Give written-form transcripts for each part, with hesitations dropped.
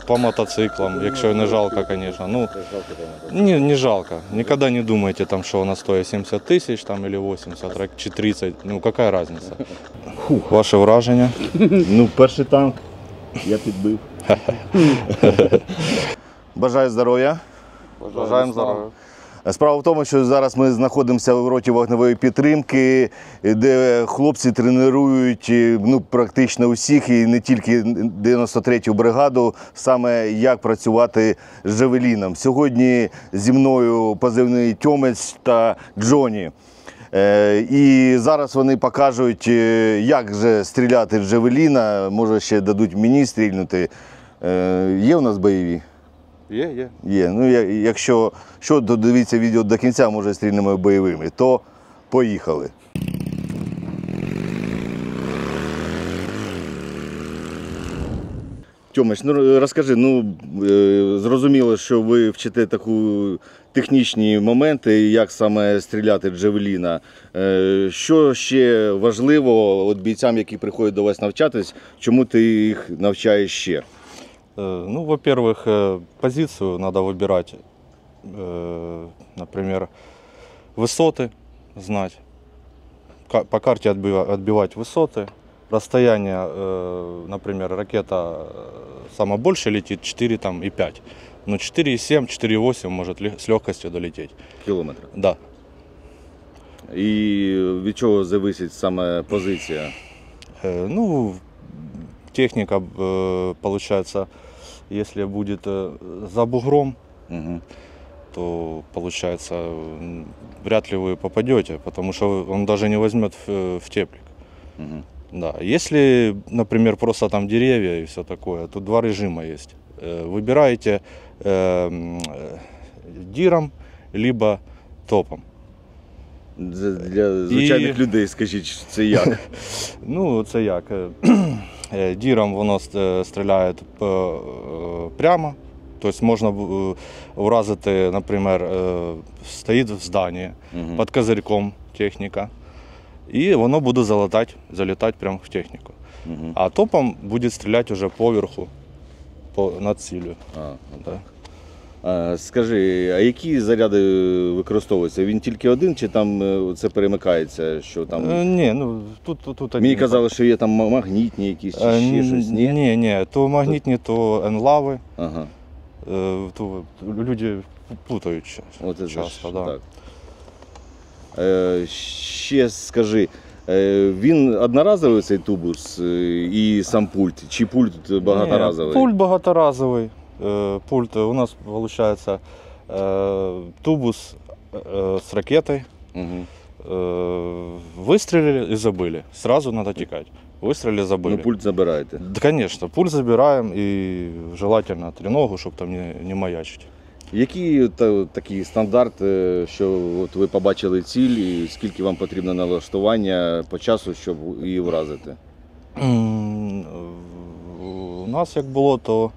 по мотоциклам, якщо не жалко, звісно. Ну, не жалко. Ніколи не думайте, там, що вона стоїть 70 тисяч там, або 80 чи 30. Ну, яка різниця? Ваше враження? Ну, перший танк я підбив. Бажаю здоров'я. Бажаємо здоров'я. Справа в тому, що зараз ми знаходимося в роті вогневої підтримки, де хлопці тренують практично усіх, і не тільки 93-ю бригаду, саме як працювати з джавеліном. Сьогодні зі мною позивний Тьомець та Джоні. І зараз вони покажуть, як же стріляти з джавеліна, може ще дадуть мені стрільнути. Є у нас бойові? Є. Є. Ну, якщо додивіться відео до кінця, може стрільнемо бойовими, то поїхали. Тьомич, ну розкажи, зрозуміло, що ви вчите технічні моменти, як саме стріляти з джавеліна. Що ще важливо бійцям, які приходять до вас навчатись, чому ти їх навчаєш ще? Ну, во-первых, позицию надо выбирать, например, высоты знать, по карте отбивать высоты, расстояние, например, ракета самая большая летит 4,5, но 4,7, 4,8 может с легкостью долететь. Кілометр? Да. І від чого залежить саме позиція? Ну, техника, получается, если будет за бугром, то, получается, вряд ли вы попадете, потому что он даже не возьмет в теплик. Да. Если, например, просто там деревья и все такое, тут два режима есть. Выбираете диром, либо топом. Для звичайних людей скажіть, це як? Ну, це як. Діром воно стріляє прямо, тобто можна вразити, наприклад, стоїть в зданні, під козирьком техніка, і воно буде залітати прямо в техніку. А топом буде стріляти вже поверху, над ціллю. Скажи, а які заряди використовуються? Він тільки один чи там це перемикається? Що там... Ні, ну тут Мені казали, що є там магнітні якісь чи ще щось, ні? Ні, то магнітні, то енлави. Ага. То люди путають часто. Да. Так. Ще скажи, він одноразовий цей тубус і сам пульт? Чи пульт багаторазовий? Пульт багаторазовий. Пульт у нас получается тубус с ракетой. Выстрелили и забыли. Сразу надо текать. Выстрелили, забыли. Ну, пульт забираєте? Да, конечно, пульт забираем и желательно треногу, чтобы там не маячить. Який такий стандарт, що от ви побачили ціль і скільки вам потрібно налаштування по часу, щоб її вразити? У нас як було, то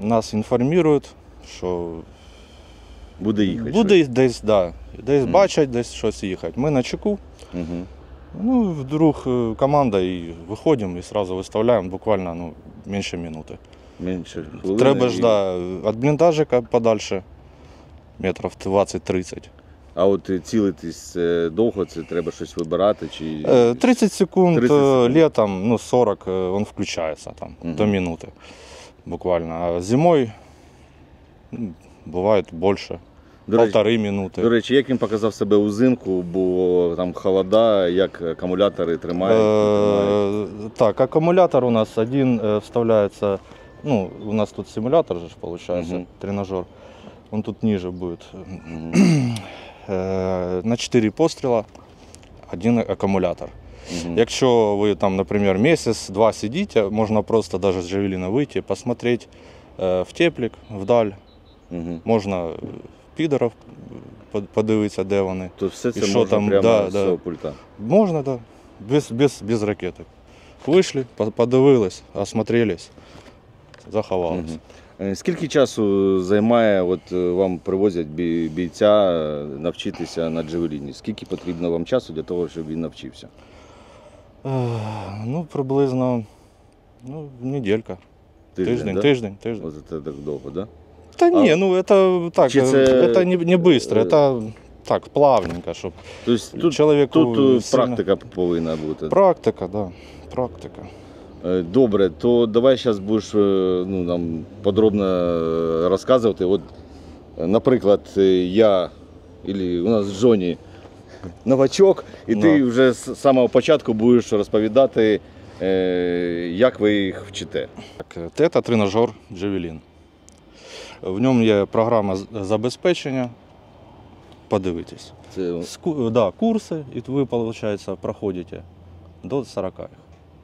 нас інформують, що буде їхати. Буде десь, да, десь бачать, десь щось їхати. Ми на чеку. Ну, вдруг команда і виходимо і одразу виставляємо буквально менше минути. Менше хвилини? Треба ж, да, від бліндажика подальше, метрів 20-30. А от цілитись довго, це треба щось вибирати? Чи... 30 секунд, літом 40, він включається там, до минути буквально. А зимою буває більше, півтори минути. До речі, як він показав себе узимку, бо там холода, як акумулятори тримають? Так, акумулятор у нас один вставляється, ну, у нас тут симулятор же, получается, тренажер, он тут ниже будет. На 4 постріла один акумулятор. Якщо ви там, наприклад, місяць-два сидите, можна просто навіть з джавеліна вийти, посмотреть в теплик, вдаль. Можна підерів подивитися, де вони. То все це можна там, прямо з цього пульта? Можна, так. Да. Без ракети. Вийшли, подивились, осмотрелись, заховалися. Скільки часу займає, от вам привозять бійця навчитися на джавеліні? Скільки потрібно вам часу для того, щоб він навчився? Ну, приблизно неділька. Тиждень, да? тиждень. Ось це так довго, да? Та ні, ну это так, Чи це- это не быстро, это так, плавненько, щоб Тобто тут, чоловіку тут сильно- практика повинна бути. Практика, да, практика. Добре, то давай зараз будеш ну, нам подробно розказувати. От, наприклад, я або у нас з Джоні новачок, і ти вже з самого початку будеш розповідати, як ви їх вчите. Так, це тренажер Джавелін. В ньому є програма забезпечення. Подивитесь. Це... Да, курси, і ви, виходить, проходите до 40 їх.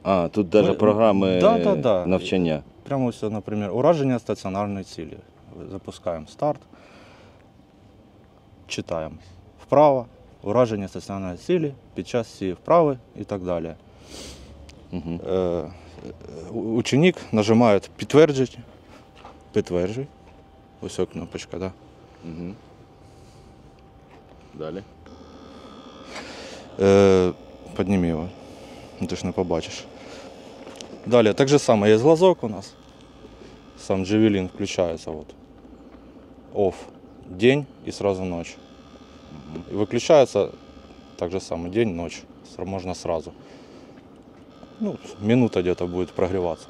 А, тут навіть програми Да. навчання. Прямо ось, наприклад, ураження стаціонарної цілі. Запускаємо старт, читаємо. Вправо, ураження стаціонарної цілі під час цієї вправи і так далі. Угу. Ученик нажимає підтверджуй. Підтверджуй. Ось кнопочка, да. Угу. Далі. Підніми його, ти ж не побачиш. Далі, так же само, є глазок у нас. Сам Джавелін включається. Вот. Off. День і сразу ночь. И выключается так же само день, ночь. Можно сразу. Ну, минута где-то будет прогреваться.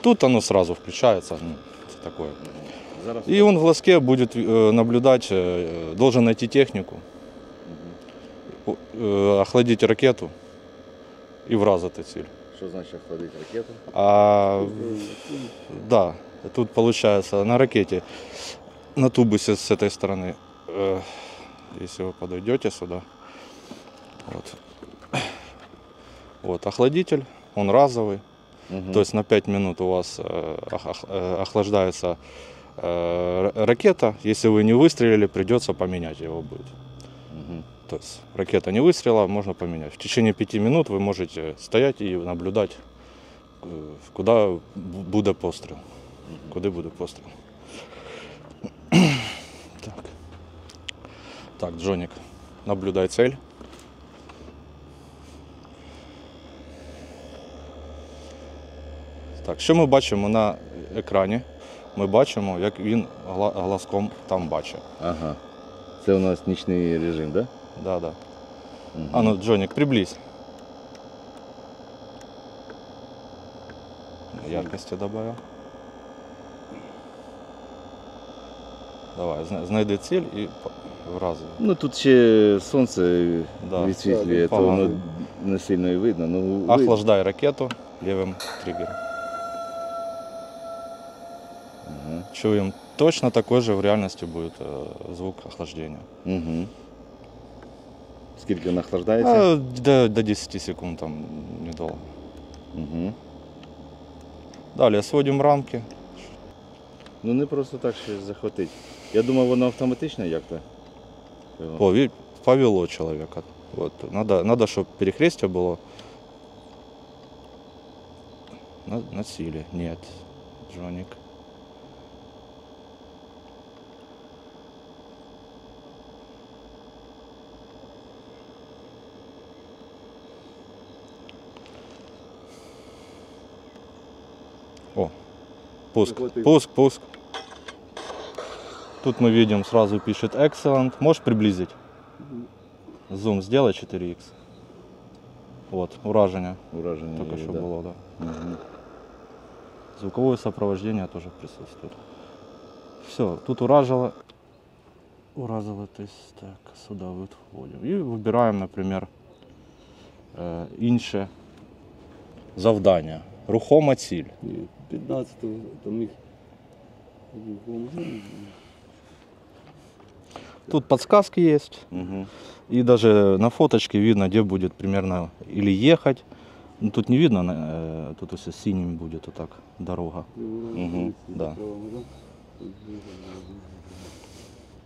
Тут оно сразу включается. Ну, это такое. Зараз... И он в глазке будет наблюдать, должен найти технику, охладить ракету и вразити ціль. Що значить охладити ракету? Да, тут получается на ракете, на тубусе с этой стороны, если вы подойдете сюда, вот охладитель, он разовый, то есть на 5 минут у вас охлаждается ракета, если вы не выстрелили, придется поменять его будет. То есть ракета не выстрела, можно поменять. В течение 5 минут вы можете стоять и наблюдать, куда буде постріл. Куди буде постріл. Так. Так, Джонік, наблюдай цель. Так, що ми бачимо на екрані? Ми бачимо, як він глазком там бачить. Ага. Це у нас нічний режим, так? Да, да. А ну, Джонік, приблизь. Яркости добавил. Давай, знайди ціль і вразуй. Ну тут ще сонце Да. відсвітлює, то Погано. воно не сильно і видно. Ну, Охлаждай ракету левым триггером. Чуем. Точно такой же в реальности будет звук охлаждения. Угу. Скільки вона охлаждається? До 10 секунд, там недолго. Угу. Далее сводим рамки. Ну не просто так ще захватить. Я думав, воно автоматично як-то. Повело человека. Вот. Надо, чтобы перехрестие было на силе. Нет, Джоник. О, пуск. Тут мы видим, сразу пишет Excellent. Можешь приблизить? Зум сделай 4х. Вот, ураження. Ураження. Только є, что да. было, да. Угу. Звуковое сопровождение тоже присутствует. Все, тут уражило, то есть так, сюда входим. И выбираем, например, інше завдання. Рухома ціль. 15-го там їх. Тут подсказки есть. Угу. И даже на фоточке видно, где будет примерно или ехать. Ну, тут не видно, тут все синим будет вот так дорога. Угу. Да.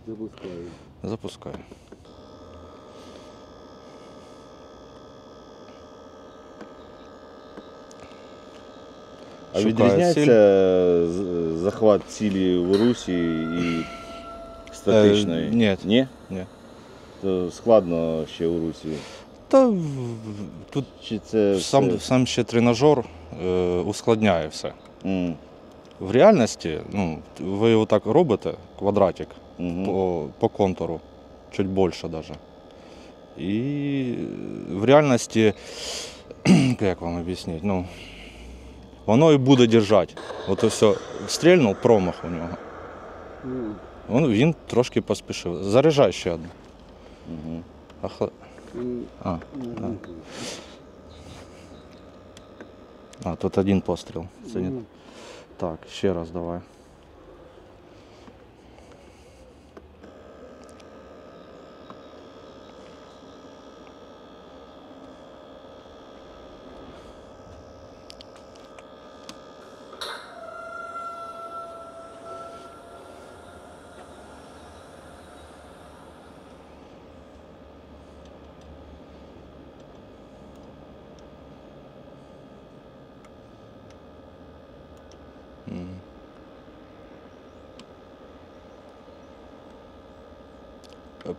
Запускаю. Запускаю. А Шукаю відрізняється ціль. захват цілі в Русі і статичної? Ні. Ні? Ні. То складно ще у Русі. Тут Чи це сам ще тренажер ускладняє все. В реальности, ну, вы его так робите, квадратик, по контуру, чуть больше даже. И в реальности, як вам об'яснити, ну, воно і буде держати. От і все, стрільнув, промах у нього. Він трошки поспішив. Заряджай ще одну. Тут один постріл. Це не... Так, ще раз давай.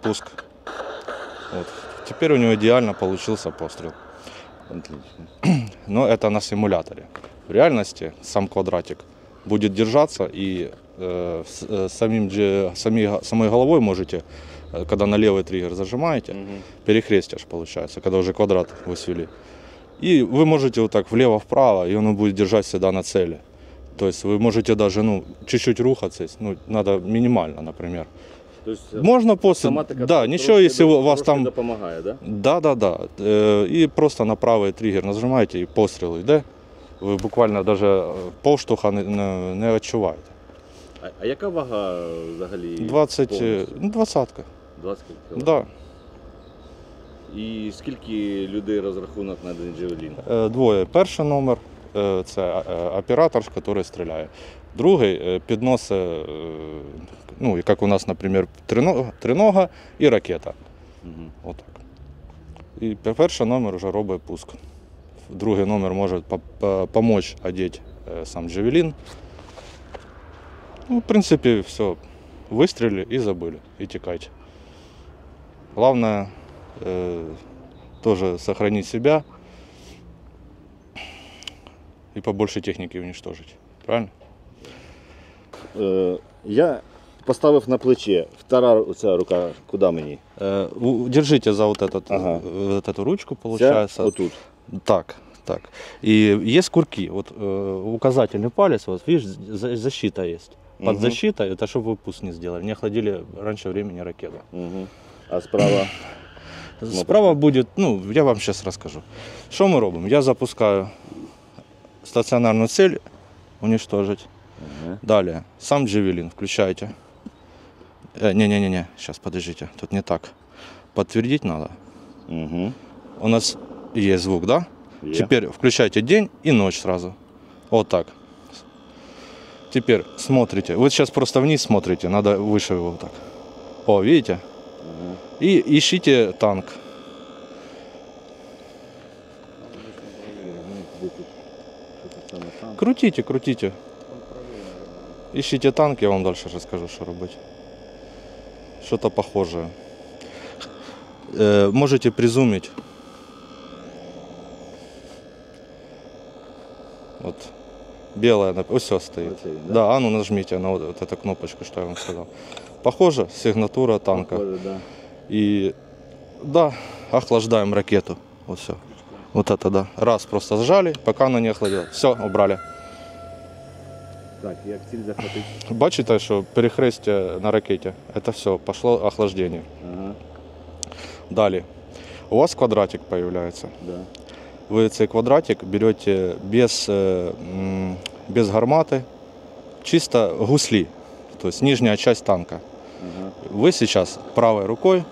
Пуск. Вот. Теперь у него идеально получился пострел. Отлично. Но это на симуляторе. В реальности сам квадратик будет держаться, и самой головой можете, когда на левый триггер зажимаете, перехрестишь получается, когда уже квадрат вы свели. И вы можете вот так влево-вправо, и он будет держать всегда на цели. То есть вы можете даже, ну, чуть-чуть рухаться, ну, надо минимально, например. То есть можно после, да, ничего, если у вас там... допомагає, да? Да. И просто на правый триггер нажимаете, и постріл йде. Ви буквально даже повштовха не відчуваєте. А яка вага взагалі? 20, ну, 20-ка. 20 кг? Да. І скільки людей розрахунок на один джавелін? Двоє. Перший номер це оператор, який стріляє. Другий підносить, ну, як у нас, наприклад, тринога і ракета. Отак. І перший номер вже робить пуск. Другий номер може допомогти одіти сам джавелін. Ну, в принципі, все. Вистрілили і забили, і тікайте. Главное тоже сохранить себя и побольше техники уничтожить. Правильно? Я поставив на плече. Втора ця рука куди мені? Держите за вот вот эту ручку, получается. Отут. Так. И есть курки. Вот указательный палец, вот видишь, защита есть. Под защитой, это чтобы вы пуск не сделали, не охладили раньше времени ракету. А справа? Справа будет, ну, я вам сейчас расскажу. Что мы робим? Я запускаю стационарную цель, уничтожить. Далее, сам джавелин включайте. Не, сейчас, подождите, тут не так. Подтвердить надо. У нас есть звук, да? Теперь включайте день и ночь сразу. Вот так. Теперь смотрите. Вы сейчас просто вниз смотрите, надо выше его вот так. О, видите? И ищите танк. Крутите. Ищите танк, я вам дальше расскажу, что робить. Что-то похожее. Можете призумить. Вот. Белая, вот все стоит. Да, а ну нажмите на вот эту кнопочку, что я вам сказал. Похоже, сигнатура танка. Похоже, да. И да, охлаждаем ракету. Вот все. Вот это да. Раз просто сжали, пока она не охладила. Все, убрали. Так, як ціль захватити? Бачите, що перехрестя на ракеті. Это все, пошло охлаждение. Далее. У вас квадратик появляется. Да. Вы цей квадратик берете без гарматы, чисто гусли, то есть нижняя часть танка. Вы сейчас правой рукой,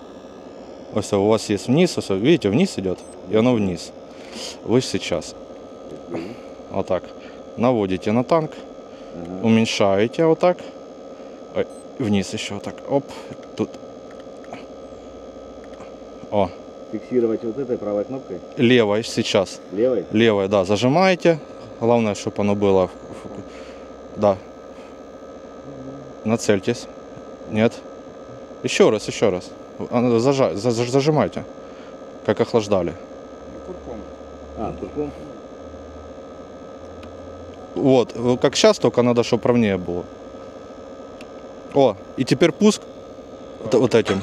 у вас есть вниз, видите, вниз идет, и оно вниз. Вы сейчас вот так наводите на танк, уменьшаете вот так, вниз еще вот так, оп, тут. О. Фиксировать вот этой правой кнопкой? Левой сейчас. Левой? Левой, да, зажимаете. Главное, чтобы оно было. Да. Нацельтесь. Нет. Еще раз. Зажимайте. Как охлаждали. Курком. Вот, как сейчас, только надо, чтобы ровнее было. О, и теперь пуск вот этим.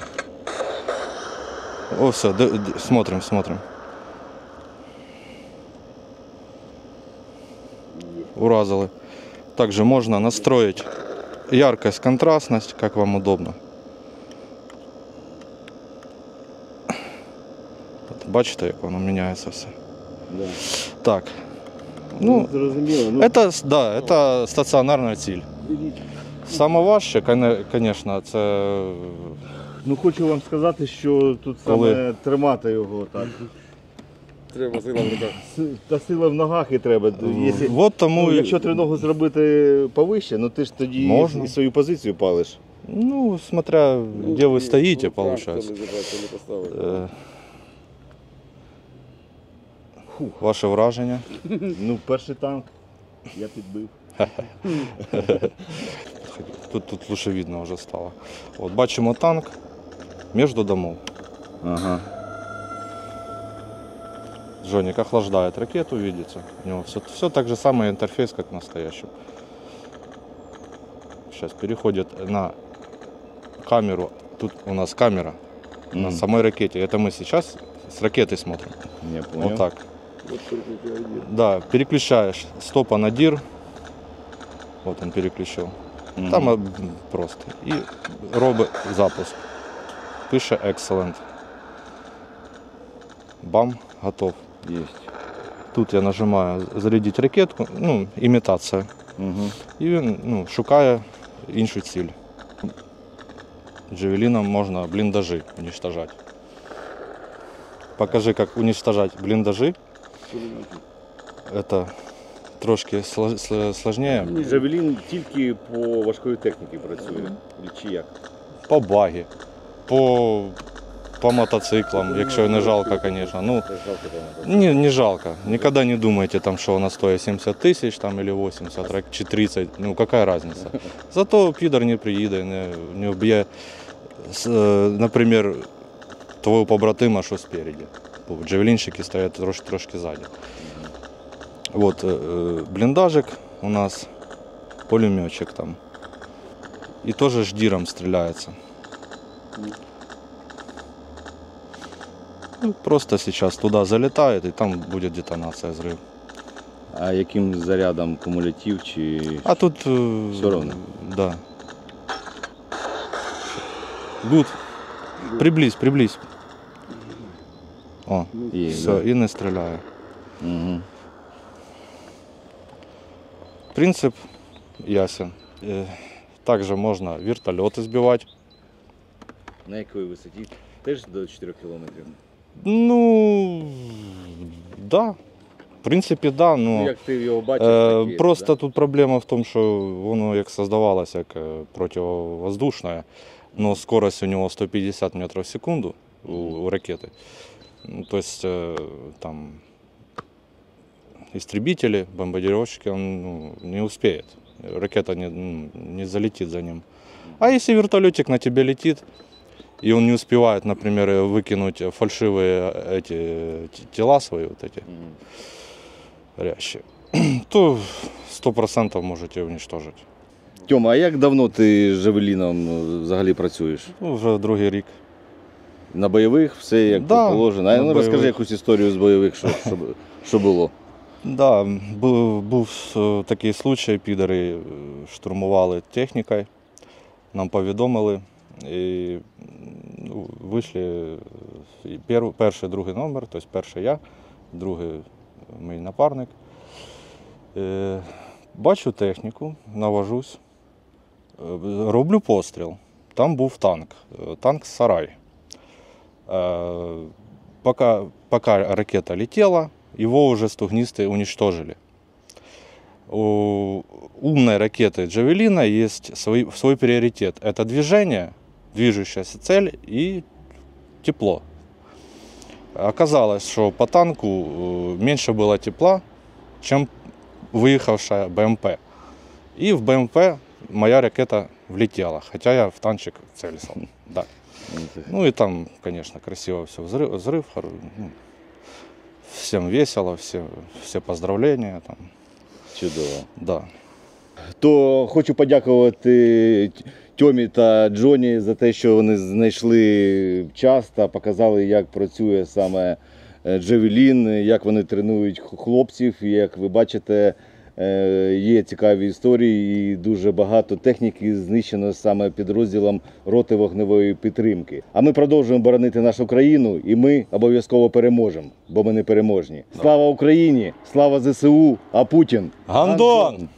О, все, смотрим, смотрим. Уразили. Также можно настроить яркость, контрастность, как вам удобно. Бачите, як воно міняється все. Да. Так. Ну, зрозуміло. це стаціонарна ціль. Саме важче, звісно, це Ну, хочу вам сказати, що тут Коли? саме тримати його так. Треба сила в руках. Та сила в ногах і треба. от тому, Якщо триногу зробити повище, ну ти ж тоді Можна. і свою позицію палиш. ну, смотря де ви стоїте, Ну, виходить. так, коли забрати, не поставити. Ваше враження? Ну, перший танк я підбив. Тут лучше видно вже стало. От бачимо танк між домов. Ага. Жоник охлаждает ракету, видите. У него все так же самый интерфейс, как настоящий. Сейчас переходит на камеру. Тут у нас камера на самой ракете. Это мы сейчас с ракеты смотрим. Я понял. Вот так. От переключаю. Да, переключаешь стопа на дир. Вот он переключил. Там просто. И робить запуск. Пише Excellent. Бам, готов. Есть. Тут я нажимаю зарядить ракетку, ну, імітація. Угу. І він шукає іншу ціль. Джавелином можна бліндажі уничтожати. Покажи, як уничтожати бліндажі. Це трошки сложніше. Джавелін тільки по важкої техніки працює. Чи як? По багі, по мотоциклам, якщо не жалко, звісно. Ну, не жалко. Никогда не думайте, там, что она стоит 70 тысяч там, или 80 чи 30. Ну, какая разница. Зато підер не приїде, не вб'є, наприклад, твого побратима, що спереді. Бо джавелінщики стоять трошки ззаді. Вот, блиндажик у нас, пулеметчик там. И тоже ждиром стреляется. Ну, просто сейчас туда залетает, и там будет детонация, взрыв. А яким зарядом кумулятив чи. А тут... Все равно? Да. Гуд. Приблизь. О, Є, все, да? и не стреляю. Угу. Принцип ясен. Также можно вертолеты сбивать. На якій висоті? Теж до 4 кілометрів? Ну, да. В принципі, да, но Як ти його бачиш? просто тут проблема в тому, що воно як создавалося як противовоздушне, но скорость у нього 150 метрів в секунду у ракети. Ну, то есть там истребители, бомбардировщики, он не успеет. Ракета не залетит за ним. А если вертолетик на тебе летит, и он не успевает, например, выкинуть фальшивые эти тела свои, вот эти горящие, то 100% можете уничтожить. Тьома, а як давно ти з Джавеліном взагалі працюєш? Ну, вже другий рік. На бойових все як Да, положено. на Ну, розкажи бойових. якусь історію з бойових, що було. Да, був такий случай, підари штурмували технікою, нам повідомили, і вийшли перший, другий номер, тобто перший я, другий мій напарник. Бачу техніку, навожусь, роблю постріл. Там був танк «Сарай». Пока ракета летела, его уже стугнисты уничтожили. У умной ракеты «Джавелина» есть свой приоритет. Это движение, движущаяся цель и тепло. Оказалось, что по танку меньше было тепла, чем выехавшая БМП. И в БМП моя ракета влетела, хотя я в танчик целился. Да. Ну и там, конечно, красиво все, взрыв, всем весело, все поздравления. Там. Чудово. Да. То хочу подякувати Тьомі та Джоні за те, що вони знайшли час та показали, як працює саме Джавелін, як вони тренують хлопців. І, як ви бачите, є цікаві історії і дуже багато техніки знищено саме підрозділом роти вогневої підтримки. А ми продовжуємо боронити нашу країну, і ми обов'язково переможемо, бо ми не переможні. Слава Україні! Слава ЗСУ! А Путін? Гандон!